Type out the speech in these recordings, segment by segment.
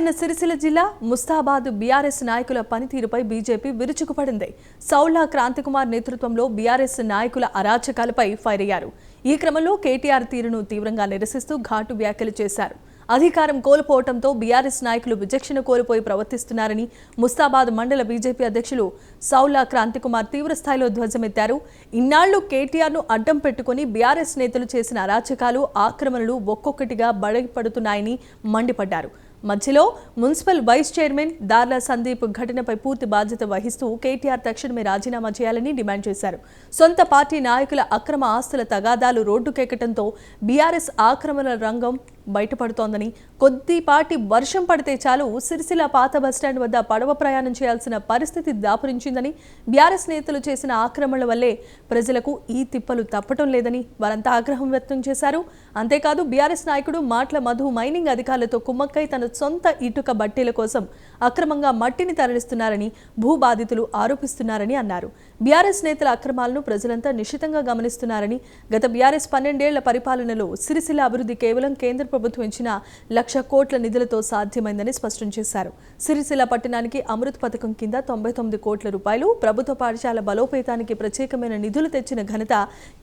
రాజన్న సిరిసిల్ల జిల్లా ముస్తాబాద్ బీఆర్ఎస్ నాయకుల పనితీరుపై బీజేపీ విరుచుకుపడింది. సౌళ్ల క్రాంతికుమార్ నేతృత్వంలో బీఆర్ఎస్ నాయకుల అరాచకాలపై ఫైర్ అయ్యారు. ఈ క్రమంలో కేటీఆర్ తీరును తీవ్రంగా నిరసిస్తూ ఘాటు వ్యాఖ్యలు చేశారు. అధికారం కోల్పోవడంతో బీఆర్ఎస్ నాయకులు విచక్షణ కోల్పోయి ప్రవర్తిస్తున్నారని ముస్తాబాద్ మండల బీజేపీ అధ్యక్షులు సౌళ్ల క్రాంతికుమార్ తీవ్రస్థాయిలో ధ్వజమెత్తారు. ఇన్నాళ్లు కేటీఆర్ను అడ్డం పెట్టుకుని బీఆర్ఎస్ నేతలు చేసిన అరాచకాలు, ఆక్రమణలు ఒక్కొక్కటిగా బయటపడుతున్నాయని మండిపడ్డారు. మధ్యలో మున్సిపల్ వైస్ చైర్మన్ దార్ల సందీప్ ఘటనపై పూర్తి బాధ్యత వహిస్తూ కేటీఆర్ తక్షణమే రాజీనామా చేయాలని డిమాండ్ చేశారు. సొంత పార్టీ నాయకుల అక్రమ ఆస్తుల తగాదాలు రోడ్డుకెక్కడంతో బీఆర్ఎస్ ఆక్రమణల రంగం బయటపడుతోందని, కొద్దిపాటి వర్షం పడితే చాలు సిరిసిల్ల పాత బస్టాండ్ వద్ద పడవ ప్రయాణం చేయాల్సిన పరిస్థితి దాపురించిందని, బీఆర్ఎస్ నేతలు చేసిన ఆక్రమణల వల్లే ప్రజలకు ఈ తిప్పలు తప్పటం లేదని వారంతా ఆగ్రహం వ్యక్తం చేశారు. అంతేకాదు బీఆర్ఎస్ నాయకుడు మాట్ల మధు మైనింగ్ అధికారులతో కుమ్మక్కై తన సొంత ఇటుక బట్టీల కోసం అక్రమంగా మట్టిని తరలిస్తున్నారని భూ బాధితులు ఆరోపిస్తున్నారని అన్నారు. బీఆర్ఎస్ నేతల అక్రమాలను ప్రజలంతా నిశితంగా గమనిస్తున్నారని, గత బీఆర్ఎస్ 12 ఏళ్ల పరిపాలనలో సిరిసిల్ల అభివృద్ధి కేవలం కేంద్ర ప్రభుత్వం ఇచ్చిన 1,00,000 కోట్ల నిధులతో సాధ్యమైందని స్పష్టం చేశారు. సిరిసిల్ల పట్టణానికి అమృత్ పథకం కింద 99 కోట్ల రూపాయలు, ప్రభుత్వ పాఠశాల బలోపేతానికి ప్రత్యేకమైన నిధులు తెచ్చిన ఘనత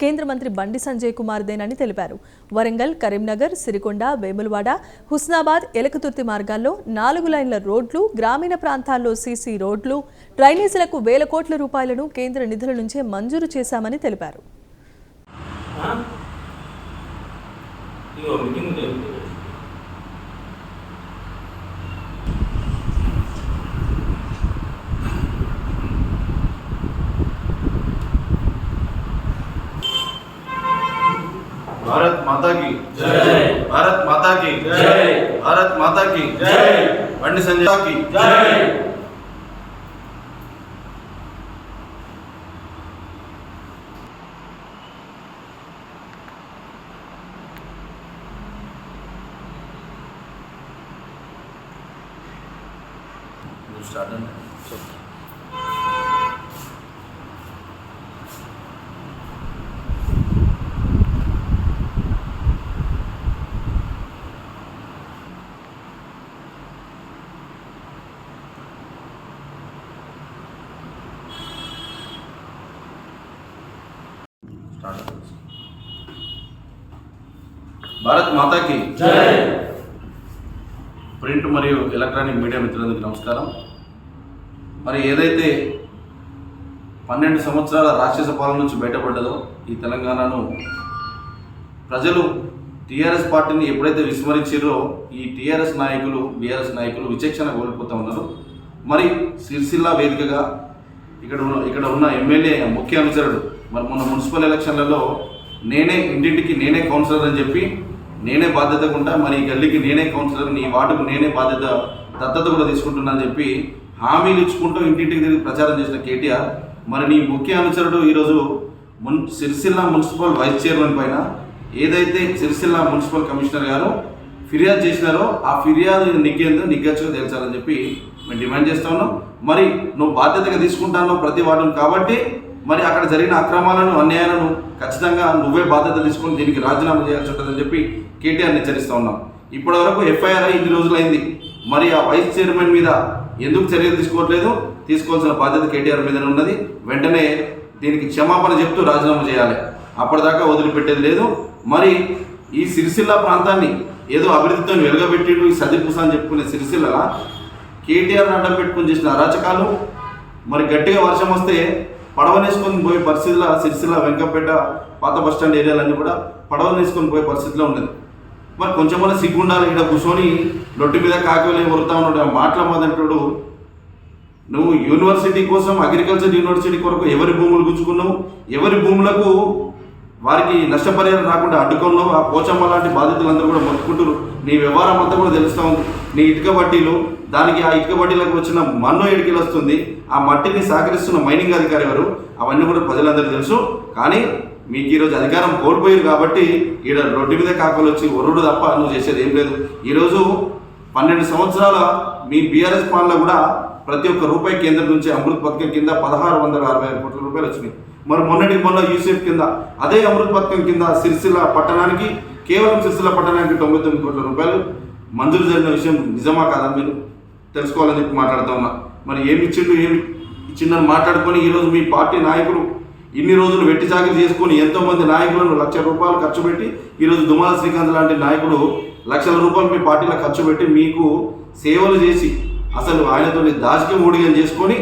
కేంద్ర మంత్రి బండి సంజయ్ కుమార్దేనని తెలిపారు. వరంగల్, కరీంనగర్, సిరికొండ, వేములవాడ, హుస్నాబాద్, ఎలకతుర్తి మార్గాల్లో 4 లైన్ల రోడ్లు, గ్రామీణ ప్రాంతాల్లో సీసీ రోడ్లు, డ్రైనేజీలకు 1,000 కోట్ల రూపాయలను కేంద్ర నిధుల నుంచే మంజూరు చేశామని తెలిపారు. भारत माता की जय, भारत माता की जय, भारत माता की जय, बंडी संजय की जय। భారత్ మాతాకి జై. ప్రింట్ మరియు ఎలక్ట్రానిక్ మీడియా మిత్రులందరికీ నమస్కారం. మరి ఏదైతే 12 సంవత్సరాల రాక్షస పాలన నుంచి బయటపడ్డదో ఈ తెలంగాణను ప్రజలు టీఆర్ఎస్ పార్టీని ఎప్పుడైతే విస్మరించారో ఈ టీఆర్ఎస్ నాయకులు, బీఆర్ఎస్ నాయకులు విచక్షణ కోల్పోతూ ఉన్నారు. మరి సిరిసిల్ల వేదికగా ఇక్కడ ఉన్న ఎమ్మెల్యే ముఖ్య అనుచరుడు మరి మొన్న మున్సిపల్ ఎలక్షన్లలో ఇంటింటికి నేనే కౌన్సిలర్ అని చెప్పి నేనే బాధ్యతగా ఉంటా, మరి ఈ గల్లీకి నేనే కౌన్సిలర్ని, ఈ వార్డుకు నేనే బాధ్యత దత్తత కూడా తీసుకుంటున్నా అని చెప్పి హామీలు ఇచ్చుకుంటూ ఇంటింటికి తిరిగి ప్రచారం చేసిన కేటీఆర్ మరి నీ ముఖ్య అనుచరుడు ఈరోజు సిరిసిల్ల మున్సిపల్ వైస్ చైర్మన్ పైన ఏదైతే సిరిసిల్ల మున్సిపల్ కమిషనర్ గారు ఫిర్యాదు చేసినారో ఆ ఫిర్యాదు నిగ్గచ్చుగా తేల్చాలని చెప్పి మేము డిమాండ్ చేస్తా ఉన్నాం. మరి నువ్వు బాధ్యతగా తీసుకుంటాను ప్రతి వార్డును కాబట్టి మరి అక్కడ జరిగిన అక్రమాలను, అన్యాయాలను ఖచ్చితంగా నువ్వే బాధ్యత తీసుకొని దీనికి రాజీనామా చేయాల్సి ఉంటుందని చెప్పి కేటీఆర్ని హెచ్చరిస్తూ ఉన్నాం. ఇప్పటి వరకు ఎఫ్ఐఆర్ ఇన్ని రోజులైంది, మరి ఆ వైస్ చైర్మన్ మీద ఎందుకు చర్యలు తీసుకోవట్లేదు? తీసుకోవాల్సిన బాధ్యత కేటీఆర్ మీదనే ఉన్నది. వెంటనే దీనికి క్షమాపణ చెప్తూ రాజీనామా చేయాలి, అప్పటిదాకా వదిలిపెట్టేది లేదు. మరి ఈ సిరిసిల్ల ప్రాంతాన్ని ఏదో అభివృద్ధితో వెలుగబెట్టిండు ఈ సదిపూస అని చెప్పుకునే సిరిసిల్ల కేటీఆర్ని అడ్డం పెట్టుకుని చేసిన అరాచకాలు, మరి గట్టిగా వర్షం వస్తే పడవనేసుకొని పోయే పరిస్థితిలో సిరిసిల్ల, వెంకపేట, పాత బస్టాండ్ ఏరియాలన్నీ కూడా పడవనేసుకొని పోయే పరిస్థితిలో ఉన్నది. మరి కొంచెం సిగ్గుండాలి. ఇక్కడ కూర్చొని రొట్టె మీద కాకివలే వరుతా ఉన్నాడు మాట్లాడమంటాడు. నువ్వు యూనివర్సిటీ కోసం, అగ్రికల్చర్ యూనివర్సిటీ కొరకు ఎవరి భూములు గుంజుకున్నావు, ఎవరి భూములకు వారికి నష్టపరిహారం రాకుండా అడ్డుకున్నావు. ఆ పోచమ్మ లాంటి బాధితులందరూ కూడా మొత్తుకుంటారు. నీ వ్యవహారం అంతా కూడా తెలుస్తూ ఉంది. నీ ఇటుక బట్టీలు, దానికి ఆ ఇటుక బట్టీలకు వచ్చిన మన్ను ఎడికిలు వస్తుంది, ఆ మట్టిని సహకరిస్తున్న మైనింగ్ అధికారి ఎవరు, అవన్నీ కూడా ప్రజలందరికీ తెలుసు. కానీ మీకు ఈరోజు అధికారం కోల్పోయారు కాబట్టి ఈడ రొడ్డు మీద కాకలు వచ్చి ఒరుడు తప్ప నువ్వు చేసేది ఏం లేదు. ఈరోజు 12 సంవత్సరాల మీ బీఆర్ఎస్ పాలన కూడా ప్రతి ఒక్క రూపాయి కేంద్రం నుంచి అమృత్ పథకం కింద 1665 కోట్ల రూపాయలు వచ్చినాయి. మరి మొన్న యూసెఫ్ కింద అదే అమృత్ పథకం కింద సిరిసిల్ల పట్టణానికి కేవలం సిరిసిల్ల పట్టణానికి 99 కోట్ల రూపాయలు మంజూరు జరిగిన విషయం నిజమా కాదా మీరు తెలుసుకోవాలని చెప్పి మాట్లాడుతూ ఉన్నా. మరి ఏమి ఇచ్చిందని మాట్లాడుకొని ఈరోజు మీ పార్టీ నాయకులు ఇన్ని రోజులు వెట్టి చాకిరి చేసుకొని ఎంతోమంది నాయకులను ₹1,00,000 ఖర్చు పెట్టి ఈరోజు దుమాల శ్రీకాంత్ లాంటి నాయకుడు ₹1,00,000 మీ పార్టీలో ఖర్చు పెట్టి మీకు సేవలు చేసి అసలు ఆయనతో దాచికం ఊడిగం చేసుకొని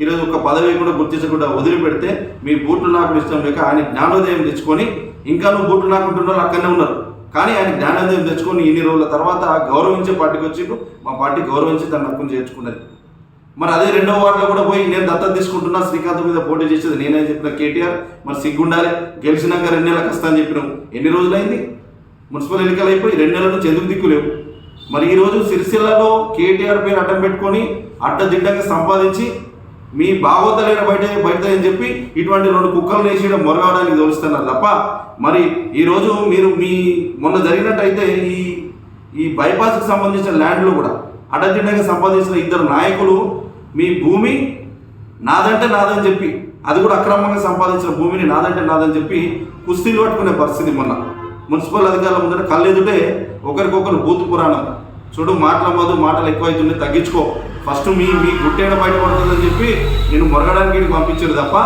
ఈరోజు ఒక పదవి కూడా గుర్తించకుండా వదిలిపెడితే మీ బూట్లు నాకు ఇష్టం లేక ఆయన జ్ఞానోదయం తెచ్చుకొని ఇంకా నువ్వు బూట్లు నాకుంటున్న వాళ్ళు అక్కడనే ఉన్నారు. కానీ ఆయన జ్ఞానోదయం తెచ్చుకొని ఇన్ని రోజుల తర్వాత గౌరవించే పార్టీకి వచ్చి మా పార్టీ గౌరవించి తన హక్కును చేర్చుకున్నది. మరి అదే 2వ వార్డులో కూడా పోయి నేను దత్తత తీసుకుంటున్నా శ్రీకాంత్ మీద పోటీ చేసేది నేనే చెప్పిన కేటీఆర్ మరి సిగ్గుండాలి. గెలిచినాక 2 నెలలకు వస్తా అని చెప్పినాం. ఎన్ని రోజులైంది? మున్సిపల్ ఎన్నికలు అయిపోయి 2 నెలల నుంచి ఎందుకు దిక్కులేవు? మరి ఈరోజు సిరిసిల్లలో కేటీఆర్ పేరు అడ్డం పెట్టుకొని అడ్డదిడ్డంగా సంపాదించి మీ భాగోతలైన బయట అని చెప్పి ఇటువంటి 2 కుక్కలు వేసి మొరగడానికి తోలుస్తున్నారు తప్ప మరి ఈరోజు మీరు మొన్న జరిగినట్టయితే ఈ బైపాస్కి సంబంధించిన ల్యాండ్లో కూడా అడ్డదిడ్డంగా సంపాదించిన 2 నాయకులు మీ భూమి నాదంటే నాదని చెప్పి అది కూడా అక్రమంగా సంపాదించిన భూమిని నాదంటే నాదని చెప్పి కుస్తీలు పట్టుకునే పరిస్థితి మొన్న మున్సిపల్ అధికారుల ముందర కళ్ళెదుటే ఒకరికొకరు బూతు పురాణం. చూడు మాటలు ఎక్కువైతున్నాయి, తగ్గించుకో. ఫస్ట్ మీ గుట్టేడ బయటపడుతుందని చెప్పి నేను మొరగడానికి పంపించారు తప్ప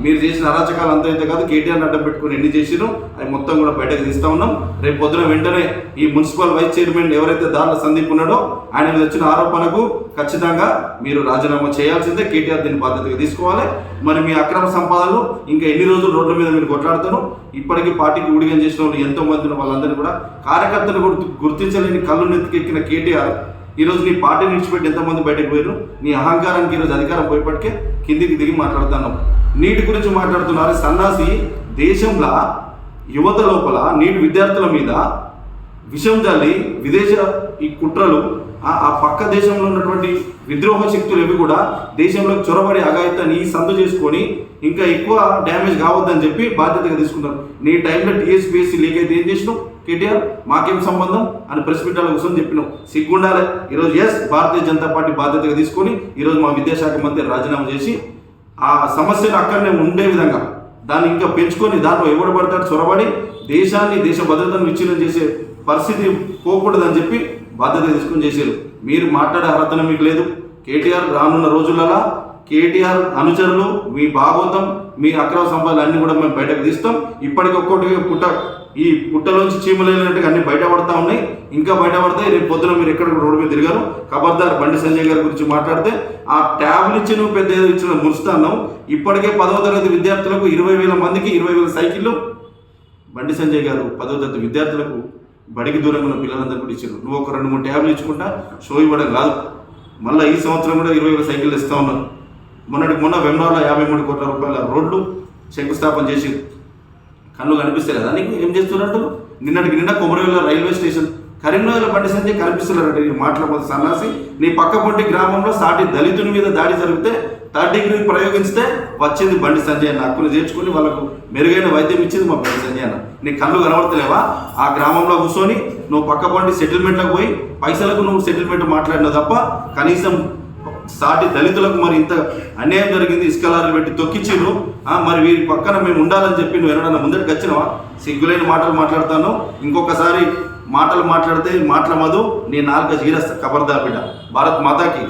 మీరు చేసిన అరాచకాలు అంతా అయితే కాదు. కేటీఆర్ని అడ్డం పెట్టుకుని ఎన్ని చేసినో అవి మొత్తం కూడా బయటకు తీస్తూ ఉన్నాం. రేపు పొద్దున వెంటనే ఈ మున్సిపల్ వైస్ చైర్మన్ ఎవరైతే దాంట్లో సందీప్ ఉన్నాడో ఆయన మీద వచ్చిన ఆరోపణకు ఖచ్చితంగా మీరు రాజీనామా చేయాల్సిందే. కేటీఆర్ దీన్ని బాధ్యతగా తీసుకోవాలి. మరి మీ అక్రమ సంపాదనలు ఇంకా ఎన్ని రోజులు రోడ్ల మీద మీరు కొట్లాడుతారు? ఇప్పటికీ పార్టీకి ఊడిగం చేసిన వాళ్ళు ఎంతో మంది ఉన్న వాళ్ళందరినీ కూడా కార్యకర్తలు గుర్తించలేని కళ్ళు నెత్తికెక్కిన కేటీఆర్ ఈరోజు నీ పార్టీని విడిచిపెట్టి ఎంతమంది బయటకు పోయారు? నీ అహంకారానికి ఈరోజు అధికారం పోయేపటికే కిందికి దిగి మాట్లాడుతున్నాం. నీటి గురించి మాట్లాడుతున్నారు. సన్నాసి దేశంలో యువత లోపల నీటి విద్యార్థుల మీద విషం జల్లి విదేశ ఈ కుట్రలు ఆ పక్క దేశంలో ఉన్నటువంటి విద్రోహ శక్తులు ఇవి కూడా దేశంలోకి చొరబడి అఘాయితాన్ని సందు చేసుకొని ఇంకా ఎక్కువ డ్యామేజ్ కావద్దని చెప్పి బాధ్యతగా తీసుకున్నారు. నీ టైంలో టీఎస్పీఎస్సీ లీక్ అయితే ఏం చేసినావు కేటీఆర్? మాకేం సంబంధం అని ప్రెస్ మీట్ల కూర్చొని చెప్పినావు. సిగ్గుండాలి. ఈరోజు భారతీయ జనతా పార్టీ బాధ్యతగా తీసుకొని ఈరోజు మా విద్యాశాఖ మంత్రి రాజీనామా చేసి ఆ సమస్యను అక్కడనే ఉండే విధంగా దాన్ని ఇంకా పెంచుకొని దాంట్లో ఎవడు పడతాడు చొరబడి దేశ భద్రతను విచ్ఛిన్నం చేసే పరిస్థితి పోకూడదని చెప్పి బాధ్యత తీసుకొని చేశారు. మీరు మాట్లాడే అర్హత మీకు లేదు. కేటీఆర్ రానున్న రోజులలో కేటీఆర్ అనుచరులు మీ భాగవతం మీ అక్రమ సంపాదనలు అన్నీ కూడా మేము బయటకు తీస్తాం. ఇప్పటికొక్కటి ఈ పుట్టలోంచి చీమలేనట్టుగా అన్ని బయటపడతా ఉన్నాయి, ఇంకా బయటపడతాయి. రేపు పొద్దున మీరు ఎక్కడ రోడ్డు మీద తిరిగారు. ఖబర్దార్ బండి సంజయ్ గారి గురించి మాట్లాడితే ఆ ట్యాబ్లు ఇచ్చి నువ్వు పెద్ద ఇచ్చిన మురుస్తున్నావు. ఇప్పటికే 10వ తరగతి విద్యార్థులకు 20,000 మందికి 20,000 సైకిళ్ళు బండి సంజయ్ గారు 10వ తరగతి విద్యార్థులకు బడికి దూరంగా ఉన్న పిల్లలందరూ కూడా ఇచ్చారు. నువ్వు ఒక 2-3 ట్యాబ్లు ఇచ్చుకుంటా షో ఇవ్వడం కాదు. మళ్ళీ ఈ సంవత్సరం కూడా 20,000 సైకిళ్ళు ఇస్తూ ఉన్నారు. మొన్న వెమ్నాలో 53 కోట్ల రూపాయల రోడ్లు శంకుస్థాపన చేసి కళ్ళు కనిపిస్తాయి కదా నీకు? ఏం చేస్తున్నట్టు నిన్న కొమరవెల్లి రైల్వే స్టేషన్ కరీంనగర్ బండి సంజయ్ కనిపిస్తున్నారు. మాట్లాడబోతు సన్నాసి. నీ పక్క పొంటి గ్రామంలో సాటి దళితుని మీద దాడి జరిగితే 3rd డిగ్రీ ప్రయోగిస్తే వచ్చింది బండి సంజయ్ అన్న. హక్కులు చేర్చుకుని వాళ్ళకు మెరుగైన వైద్యం ఇచ్చింది మా బండి సంజయ్ అన్న. నీ కళ్ళు కనబడతలేవా? ఆ గ్రామంలో కూర్చొని నువ్వు పక్క పొంటి సెటిల్మెంట్లకు పోయి పైసలకు నువ్వు సెటిల్మెంట్ మాట్లాడినావు తప్ప కనీసం సాటి దళితులకు మరి ఇంత అన్యాయం జరిగింది, ఇసుకలారులు పెట్టి తొక్కిచ్చిరు. మరి వీరి పక్కన మేము ఉండాలని చెప్పి నువ్వు ఎన్నడన్నా ముందరికి వచ్చినావా? సిగ్గులేని మాటలు మాట్లాడతాను. ఇంకొకసారి మాటలు మాట్లాడితే మాటల మధు నీ 4 జీరస్తా. ఖబర్దార్ బిడ్డ. భారత్ మాతాకి.